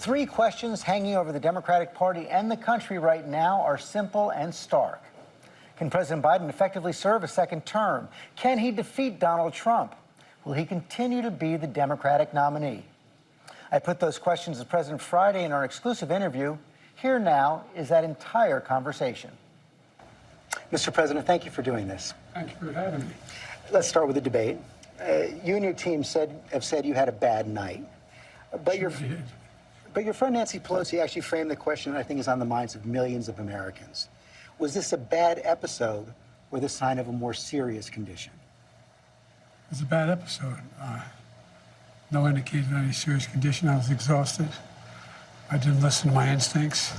Three questions hanging over the Democratic Party and the country right now are simple and stark. Can President Biden effectively serve a second term? Can he defeat Donald Trump? Will he continue to be the Democratic nominee? I put those questions to President Friday in our exclusive interview. Here now is that entire conversation. Mr. President, thank you for doing this. Thank you for having me. Let's start with the debate. You and your team have said you had a bad night. But Sure did. But your friend Nancy Pelosi actually framed the question that I think is on the minds of millions of Americans. Was this a bad episode or the sign of a more serious condition? It was a bad episode. No indication of any serious condition. I was exhausted. I didn't listen to my instincts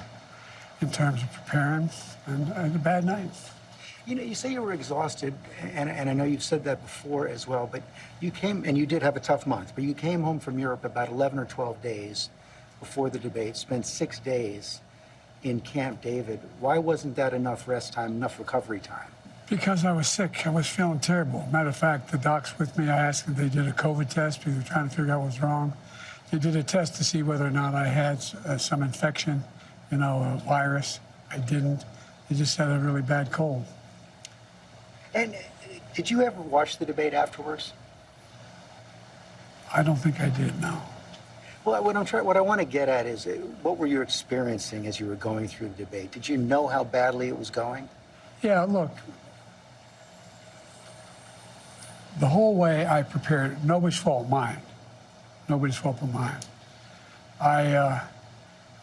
in terms of preparing, and I had a bad night. You know, you say you were exhausted, and I know you've said that before as well, but you came, and you did have a tough month, but you came home from Europe about 11 or 12 days before the debate, spent 6 days in Camp David. Why wasn't that enough rest time, enough recovery time? Because I was sick. I was feeling terrible. Matter of fact, the docs with me, I asked if they did a COVID test because they were trying to figure out what was wrong. They did a test to see whether or not I had some infection, you know, a virus. I didn't. They just had a really bad cold. And did you ever watch the debate afterwards? I don't think I did, no. Well, what I want to get at is, what were you experiencing as you were going through the debate? Did you know how badly it was going? Yeah, look, the whole way I prepared, nobody's fault, mine. Nobody's fault but mine. I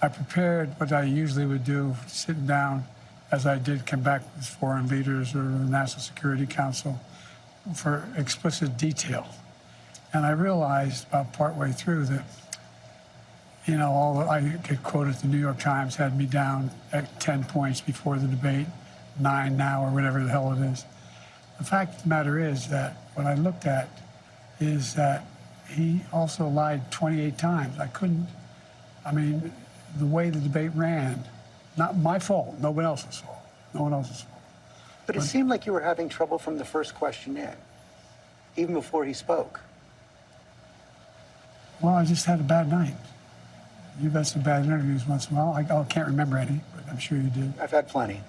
prepared what I usually would do, sitting down, as I did come back with foreign leaders or the National Security Council, for explicit detail. And I realized about partway through that, you know, I get quoted, the New York Times had me down at 10 points before the debate, 9 now, or whatever the hell it is. The fact of the matter is that what I looked at is that he also lied 28 times. I mean, the way the debate ran, not my fault, nobody else's fault, no one else's fault. But it seemed like you were having trouble from the first question in, even before he spoke. Well, I just had a bad night. You've had some bad interviews once in a while. I can't remember any, but I'm sure you did. I've had plenty.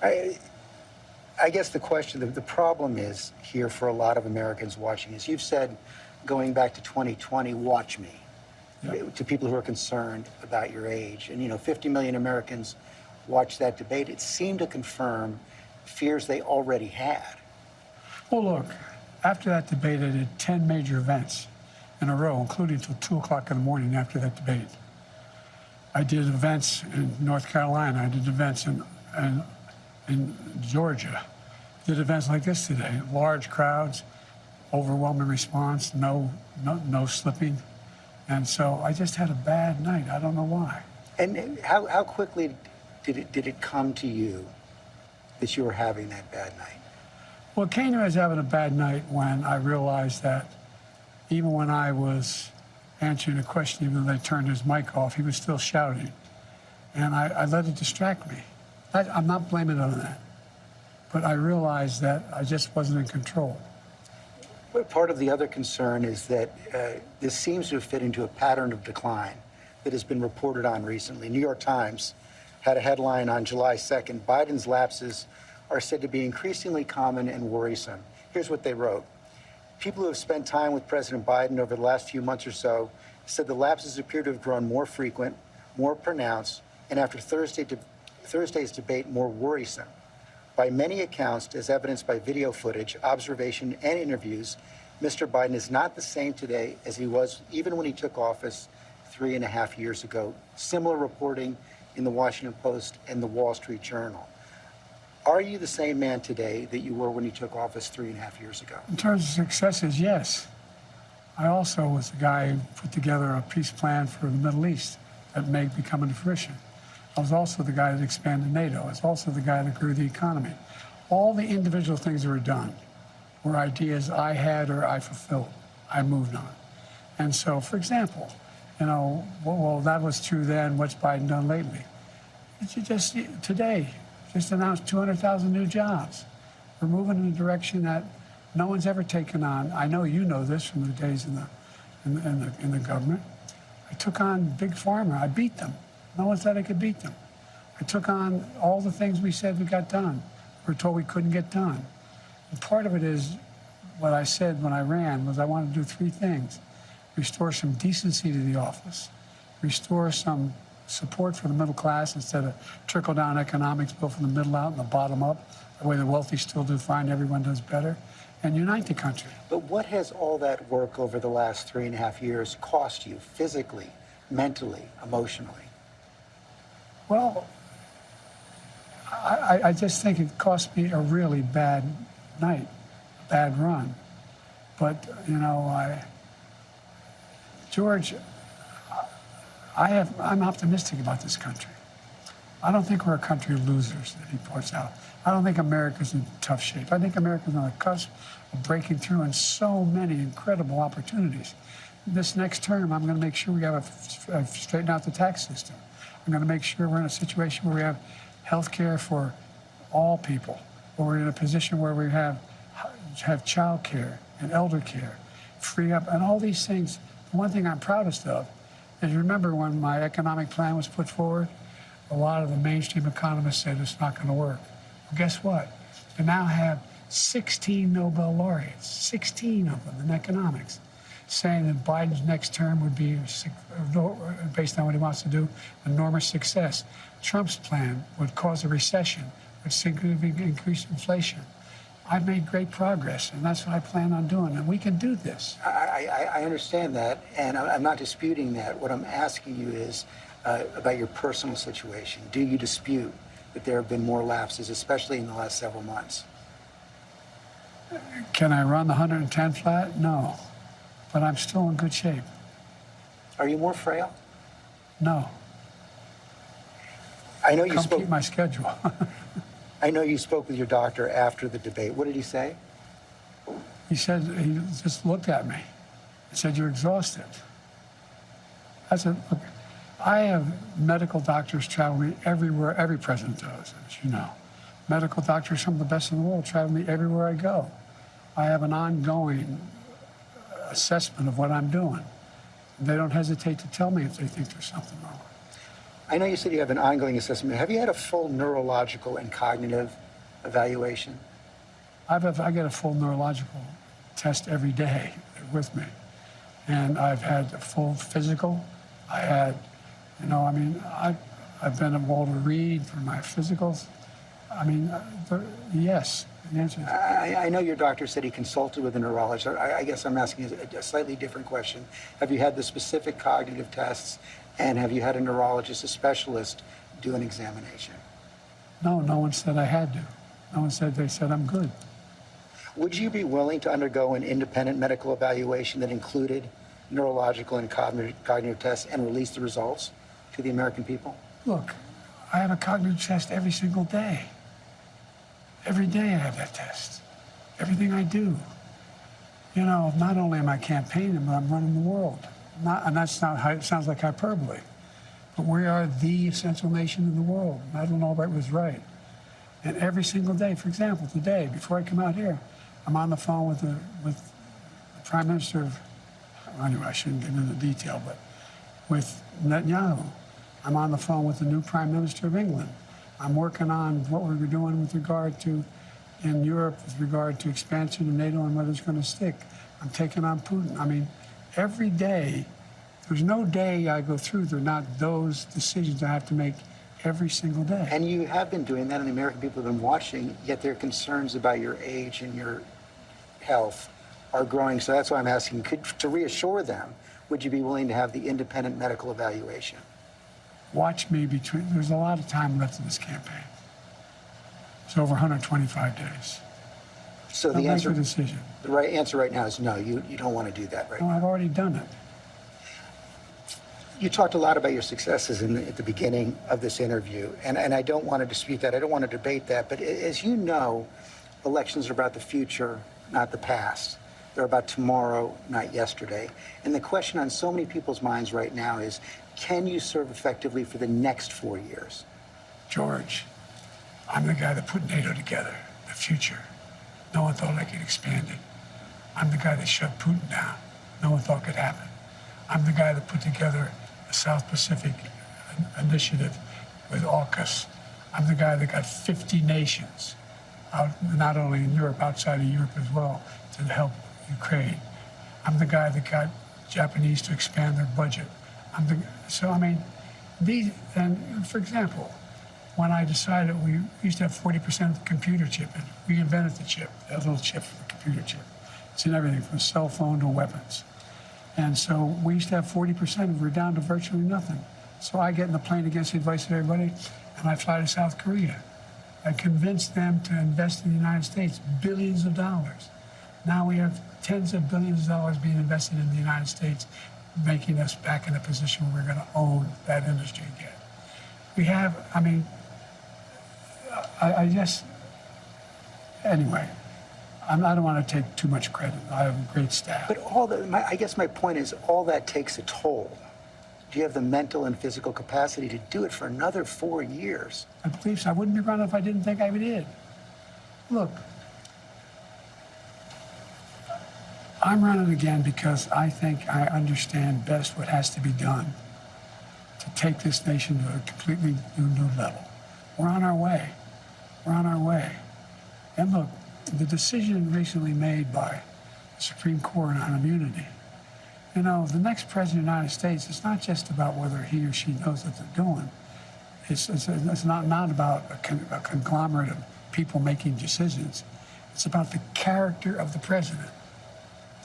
I guess the question, the problem is here for a lot of Americans watching is, you've said, going back to 2020, watch me, yep, to people who are concerned about your age. And, you know, 50 million Americans watched that debate. It seemed to confirm fears they already had. Well, look, after that debate, I did 10 major events in a row, including until 2 o'clock in the morning after that debate. I did events in North Carolina. I did events in Georgia. Did events like this today. Large crowds, overwhelming response, no slipping. And so I just had a bad night. I don't know why. And how quickly did it come to you that you were having that bad night? Well, it came to me as having a bad night when I realized that even when I was answering a question, even though they turned his mic off, he was still shouting. And I let it distract me. I'm not blaming it on that. But I realized that I just wasn't in control. But part of the other concern is that this seems to have fit into a pattern of decline that has been reported on recently. New York Times had a headline on July 2nd, Biden's lapses are said to be increasingly common and worrisome. Here's what they wrote. People who have spent time with President Biden over the last few months or so said the lapses appear to have grown more frequent, more pronounced, and after Thursday's debate, more worrisome. By many accounts, as evidenced by video footage, observation, and interviews, Mr. Biden is not the same today as he was even when he took office 3.5 years ago. Similar reporting in the Washington Post and the Wall Street Journal. Are you the same man today that you were when you took office 3.5 years ago? In terms of successes, yes. I also was the guy who put together a peace plan for the Middle East that may be coming to fruition. I was also the guy that expanded NATO. I was also the guy that grew the economy. All the individual things that were done were ideas I had or I fulfilled. I moved on. And so, for example, you know, well, that was true then. What's Biden done lately? Today, just announced 200,000 new jobs. We're moving in a direction that no one's ever taken on. I know you know this from the days in the government. I took on Big Pharma. I beat them. No one said I could beat them. I took on all the things we said we got done. We were told we couldn't get done. And part of it is what I said when I ran was I wanted to do three things: restore some decency to the office, restore some support for the middle class instead of trickle-down economics, built from the middle out and the bottom up, the way the wealthy still do fine, everyone does better, and unite the country. But what has all that work over the last 3.5 years cost you physically, mentally, emotionally? Well, I just think it cost me a really bad night, a bad run. But, you know, George, I'm optimistic about this country. I don't think we're a country of losers, that he points out. I don't think America's in tough shape. I think America's on the cusp of breaking through in so many incredible opportunities. This next term, I'm going to make sure we have straighten out the tax system. I'm going to make sure we're in a situation where we have health care for all people, where we're in a position where we have child care and elder care, free up, and all these things. The one thing I'm proudest of is, remember when my economic plan was put forward, a lot of the mainstream economists said it's not going to work. Well, guess what? We now have 16 Nobel laureates, 16 of them in economics, saying that Biden's next term would be, based on what he wants to do, enormous success. Trump's plan would cause a recession, would significantly increase inflation. I've made great progress, and that's what I plan on doing, and we can do this. I understand that, and I'm not disputing that. What I'm asking you is about your personal situation. Do you dispute that there have been more lapses, especially in the last several months? Can I run the 110 flat? No, but I'm still in good shape. Are you more frail? No. I know you Come spoke. keep my schedule. I know you spoke with your doctor after the debate. What did he say? He said, he just looked at me and said, "You're exhausted." I said, "Look, I have medical doctors travel me everywhere, every president does, as you know. Medical doctors, some of the best in the world, travel me everywhere I go. I have an ongoing assessment of what I'm doing. They don't hesitate to tell me if they think there's something wrong." I know you said you have an ongoing assessment. Have you had a full neurological and cognitive evaluation? I get a full neurological test every day with me. And I've had a full physical. I had, you know, I mean, I've been at Walter Reed for my physicals. I mean, yes, the answer is. I know your doctor said he consulted with a neurologist. I guess I'm asking a slightly different question. Have you had the specific cognitive tests, and have you had a neurologist, a specialist, do an examination? No, no one said I had to. No one said, they said I'm good. Would you be willing to undergo an independent medical evaluation that included neurological and cognitive tests and release the results to the American people? Look, I have a cognitive test every single day. Every day I have that test. Everything I do. You know, not only am I campaigning, but I'm running the world. And that's not how it sounds like hyperbole. But we are the essential nation in the world. Madeleine Albright was right. And every single day, for example, today, before I come out here, I'm on the phone with the Prime Minister of, anyway, I shouldn't get into detail, but with Netanyahu. I'm on the phone with the new Prime Minister of England. I'm working on what we're doing with regard to, in Europe, with regard to expansion of NATO and whether it's going to stick. I'm taking on Putin. I mean, every day, there's no day I go through that are not those decisions I have to make every single day. And you have been doing that, and the American people have been watching, yet their concerns about your age and your health are growing. So that's why I'm asking, to reassure them, would you be willing to have the independent medical evaluation? Watch me there's a lot of time left in this campaign. It's over 125 days. So I'll the answer, make a decision. the right answer right now is no, you don't want to do that right No, now. I've already done it. You talked a lot about your successes at the beginning of this interview, and I don't want to dispute that. I don't want to debate that. But as you know, elections are about the future, not the past. They're about tomorrow, not yesterday. And the question on so many people's minds right now is, can you serve effectively for the next 4 years? George, I'm the guy that put NATO together, the future. No one thought I could expand it. I'm the guy that shut Putin down. No one thought could happen. I'm the guy that put together South Pacific Initiative with AUKUS. I'm the guy that got 50 nations, out, not only in Europe, outside of Europe as well, to help Ukraine. I'm the guy that got Japanese to expand their budget. So I mean, and for example, when I decided we used to have 40% of the computer chip, and we invented the chip, that little chip for the computer chip. It's in everything from cell phone to weapons. And so we used to have 40%, and we're down to virtually nothing. So I get in the plane against the advice of everybody, and I fly to South Korea. I convinced them to invest in the United States billions of dollars. Now we have tens of billions of dollars being invested in the United States, making us back in a position where we're going to own that industry again. We have, I mean, I just, anyway, I don't want to take too much credit. I have a great staff. But I guess my point is, all that takes a toll. Do you have the mental and physical capacity to do it for another 4 years? I believe so. I wouldn't be running if I didn't think I did. Look, I'm running again because I think I understand best what has to be done to take this nation to a completely new level. We're on our way. We're on our way. And look, the decision recently made by the Supreme Court on immunity, you know, the next president of the United States, it's not just about whether he or she knows what they're doing. It's not about a conglomerate of people making decisions. It's about the character of the president.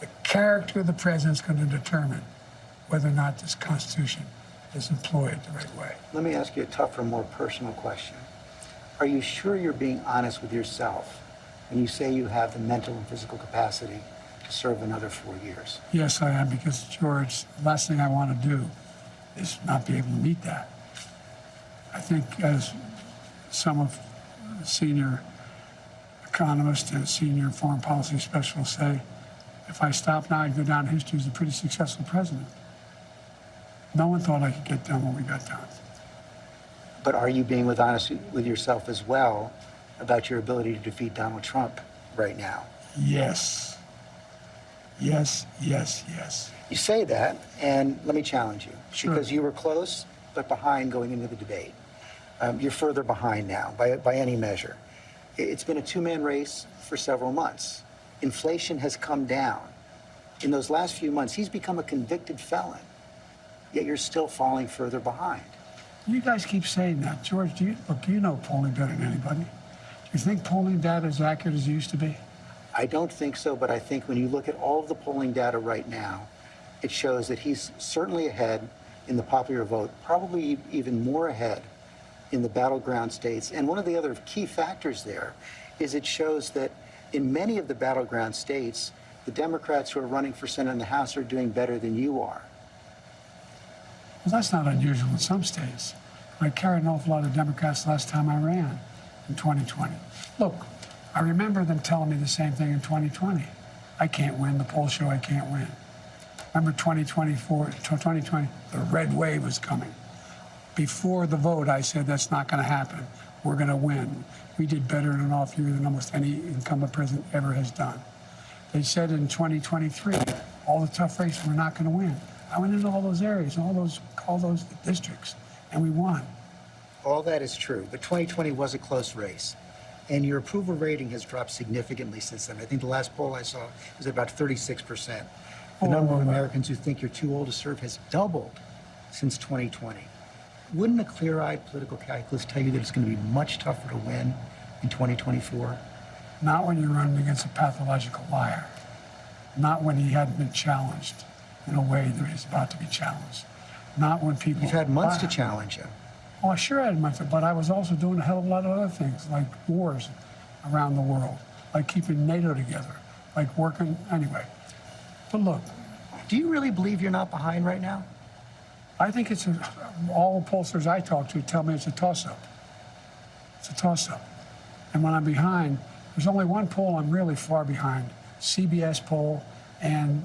The character of the president is going to determine whether or not this Constitution is employed the right way. Let me ask you a tougher, more personal question. Are you sure you're being honest with yourself when you say you have the mental and physical capacity to serve another 4 years? Yes, I am, because, George, the last thing I want to do is not be able to meet that. I think, as some of the senior economists and senior foreign policy specialists say, if I stop now, I'd go down in history as a pretty successful president. No one thought I could get done what we got done. But are you being honest with yourself as well about your ability to defeat Donald Trump right now? Yes. Yes, yes, yes. You say that, and let me challenge you. Sure. Because you were close, but behind going into the debate. You're further behind now, by any measure. It's been a two-man race for several months. Inflation has come down. In those last few months, he's become a convicted felon, yet you're still falling further behind. You guys keep saying that. George, look, you know polling better than anybody. Do you think polling data is accurate as it used to be? I don't think so, but I think when you look at all of the polling data right now, it shows that he's certainly ahead in the popular vote, probably even more ahead in the battleground states. And one of the other key factors there is it shows that in many of the battleground states, the Democrats who are running for Senate and the House are doing better than you are. Well, that's not unusual in some states. I carried an awful lot of Democrats last time I ran in 2020. Look, I remember them telling me the same thing in 2020. I can't win. The polls show I can't win. Remember 2020, the red wave was coming. Before the vote, I said, that's not going to happen. We're going to win. We did better in an off year than almost any incumbent president ever has done. They said in 2023, all the tough races, we're not going to win. I went into all those areas, all those districts, and we won. All that is true, but 2020 was a close race. And your approval rating has dropped significantly since then. I think the last poll I saw was at about 36%. The number of Americans who think you're too old to serve has doubled since 2020. Wouldn't a clear-eyed political calculus tell you that it's going to be much tougher to win in 2024? Not when you're running against a pathological liar. Not when he hadn't been challenged in a way that he's about to be challenged. Not when people... You've had months to challenge him. Oh, sure I had months, but I was also doing a hell of a lot of other things, like wars around the world, like keeping NATO together, like working... Anyway. But look... Do you really believe you're not behind right now? I think it's all the pollsters I talk to tell me it's a toss-up. It's a toss-up. And when I'm behind, there's only one poll I'm really far behind, CBS poll and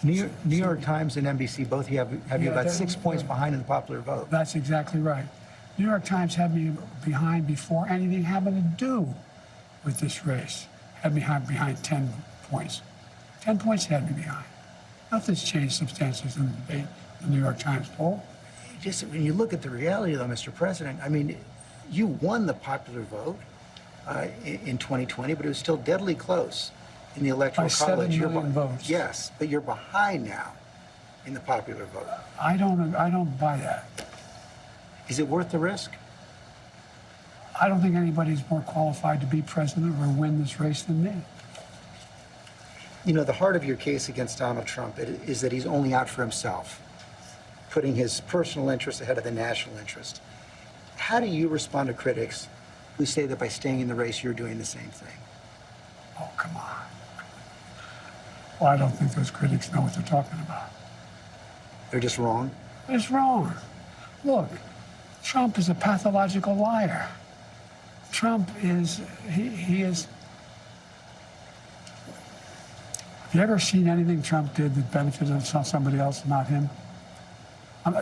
New York Times and NBC both have you about 6 points behind in the popular vote. That's exactly right. New York Times had me behind before anything happened to do with this race. Had me behind 10 points. 10 points had me behind. Nothing's changed substantially in the debate, the New York Times poll. Just when you look at the reality, though, Mr. President, I mean, you won the popular vote in 2020, but it was still deadly close in the Electoral By 7 College. million votes. Yes, but you're behind now in the popular vote. I don't buy that. Is it worth the risk? I don't think anybody's more qualified to be president or win this race than me. You know, the heart of your case against Donald Trump is that he's only out for himself, putting his personal interest ahead of the national interest. How do you respond to critics who say that by staying in the race, you're doing the same thing? Oh, come on. Well, I don't think those critics know what they're talking about. They're just wrong? It's wrong. Look, Trump is a pathological liar. Trump is, he is. Have you ever seen anything Trump did that benefited somebody else, not him?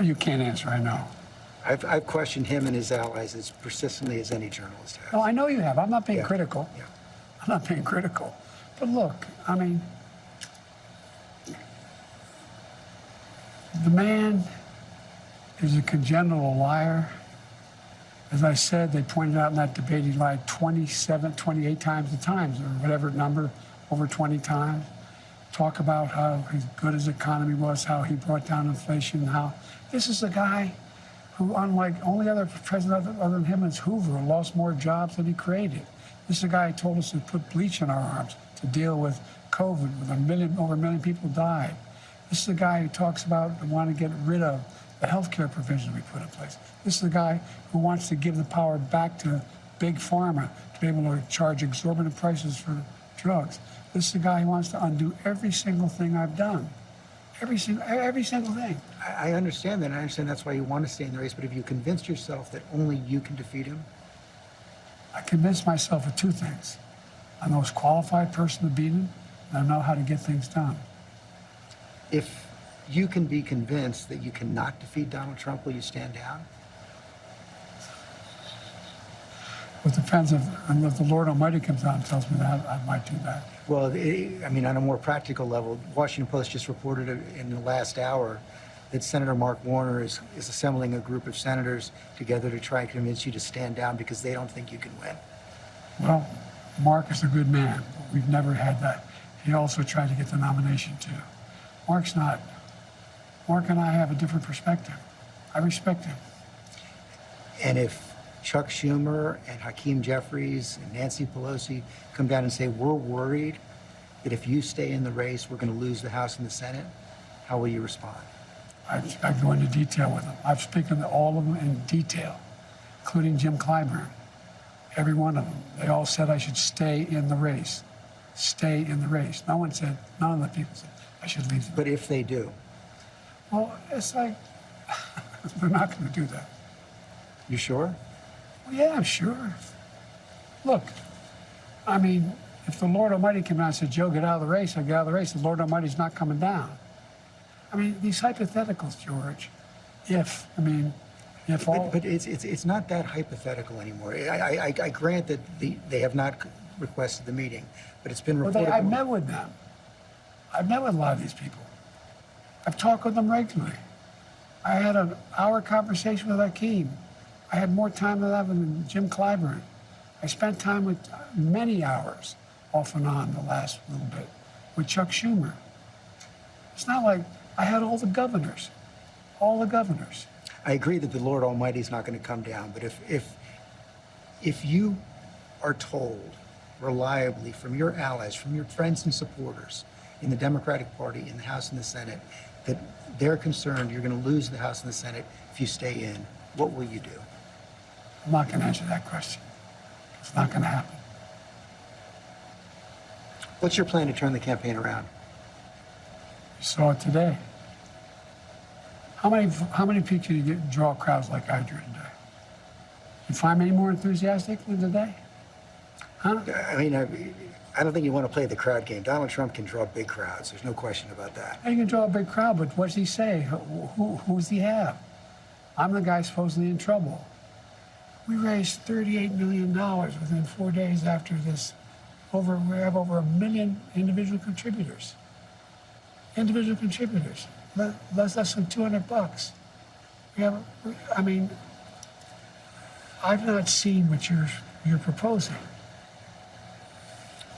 You can't answer, I know. I've questioned him and his allies as persistently as any journalist has. No, I know you have. I'm not being Yeah. critical. Yeah. I'm not being critical. But look, I mean, the man is a congenital liar. As I said, they pointed out in that debate he lied 27, 28 times the Times, or whatever number, over 20 times. Talk about how good his economy was, how he brought down inflation, how this is a guy who, unlike only other president other than him is Hoover, lost more jobs than he created. This is a guy who told us to put bleach in our arms to deal with COVID, with over a million people died. This is a guy who talks about wanting to get rid of the healthcare provisions we put in place. This is a guy who wants to give the power back to big pharma to be able to charge exorbitant prices for drugs. This is a guy who wants to undo every single thing I've done. Every single thing. I understand that, and I understand that's why you want to stay in the race, but have you convinced yourself that only you can defeat him? I convinced myself of two things. I'm the most qualified person to beat him, and I know how to get things done. If you can be convinced that you cannot defeat Donald Trump, will you stand down? It depends if the Lord Almighty comes out and tells me that, I might do that. Well, I mean, on a more practical level, Washington Post just reported in the last hour that Senator Mark Warner is assembling a group of senators together to try and convince you to stand down because they don't think you can win. Well, Mark is a good man. But we've never had that. He also tried to get the nomination too. Mark's not. Mark and I have a different perspective. I respect him. And if Chuck Schumer and Hakeem Jeffries and Nancy Pelosi come down and say, we're worried that if you stay in the race, we're going to lose the House and the Senate, how will you respond? I go into detail with them. I've spoken to all of them in detail, including Jim Clyburn. Every one of them. They all said I should stay in the race. Stay in the race. None of the people said I should leave. But if they do? Well, it's like, they're not going to do that. You sure? Well, yeah, I'm sure. Look, I mean, if the Lord Almighty came out and said, Joe, get out of the race, I'll get out of the race. The Lord Almighty's not coming down. I mean, these hypotheticals, George, if all... But it's not that hypothetical anymore. I grant that they have not requested the meeting, but it's been reported... I've met with them. I've met with a lot of these people. I've talked with them regularly. I had an hour conversation with Hakeem. I had more time than that with Jim Clyburn. I spent time with many hours, off and on, the last little bit, with Chuck Schumer. It's not like I had all the governors. I agree that the Lord Almighty is not going to come down, but if you are told reliably from your allies, from your friends and supporters in the Democratic Party, in the House and the Senate, that they're concerned you're going to lose the House and the Senate if you stay in, what will you do? I'm not going to answer that question. It's not going to happen. What's your plan to turn the campaign around? You saw it today. How many people do you draw crowds like I drew today? You find me any more enthusiastic than today? Huh? I mean, I don't think you want to play the crowd game. Donald Trump can draw big crowds. There's no question about that. You can draw a big crowd, but what does he say? Who's he have? I'm the guy supposedly in trouble. We raised $38 million within 4 days after this. We have over 1 million individual contributors. individual contributors, less than $200. We have, I mean, I've not seen what you're proposing.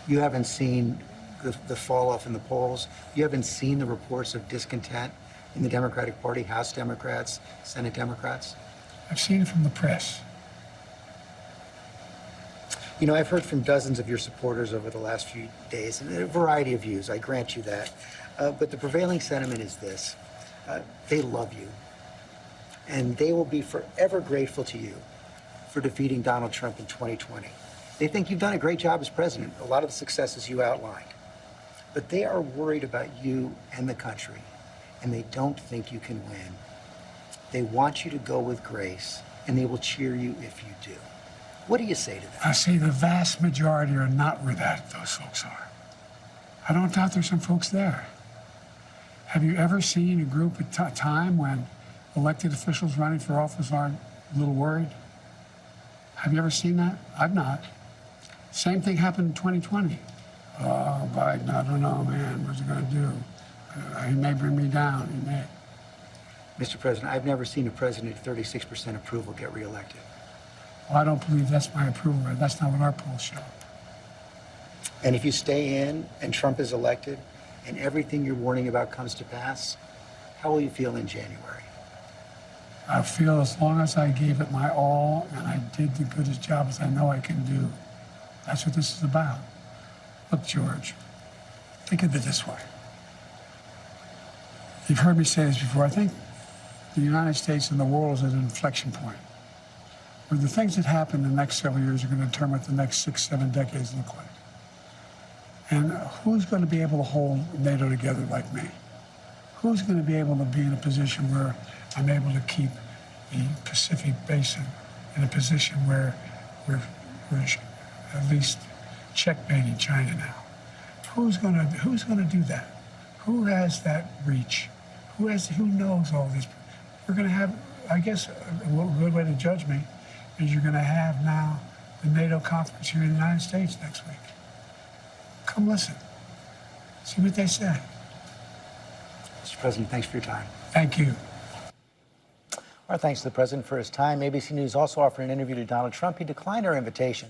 You haven't seen the fall off in the polls. You haven't seen the reports of discontent in the Democratic Party, House Democrats, Senate Democrats. I've seen it from the press. You know, I've heard from dozens of your supporters over the last few days, and a variety of views, I grant you that. But the prevailing sentiment is this. They love you, and they will be forever grateful to you for defeating Donald Trump in 2020. They think you've done a great job as president, a lot of the successes you outlined. But they are worried about you and the country, and they don't think you can win. They want you to go with grace, and they will cheer you if you do. What do you say to them? I say the vast majority are not where those folks are. I don't doubt there's some folks there. Have you ever seen a group at time when elected officials running for office aren't a little worried? Have you ever seen that? I've not. Same thing happened in 2020. Oh, Biden, I don't know, man. What's he going to do? He may bring me down. He may. Mr. President, I've never seen a president at 36% approval get reelected. Well, I don't believe that's my approval rate. That's not what our polls show. And if you stay in and Trump is elected and everything you're warning about comes to pass, how will you feel in January? I feel as long as I gave it my all and I did the good job as I know I can do. That's what this is about. Look, George, think of it this way. You've heard me say this before. I think the United States and the world is at an inflection point where the things that happen in the next several years are going to determine what the next 6, 7 decades look like. And who's going to be able to hold NATO together like me? Who's going to be able to be in a position where I'm able to keep the Pacific Basin in a position where we're at least checkmating China now? Who's going to do that? Who has that reach? Who knows all this? We're going to have, I guess, a good way to judge me is you're going to have now the NATO conference here in the United States next week. Come listen. See what they say. Mr. President, thanks for your time. Thank you. Our thanks to the President for his time. ABC News also offered an interview to Donald Trump. He declined our invitation.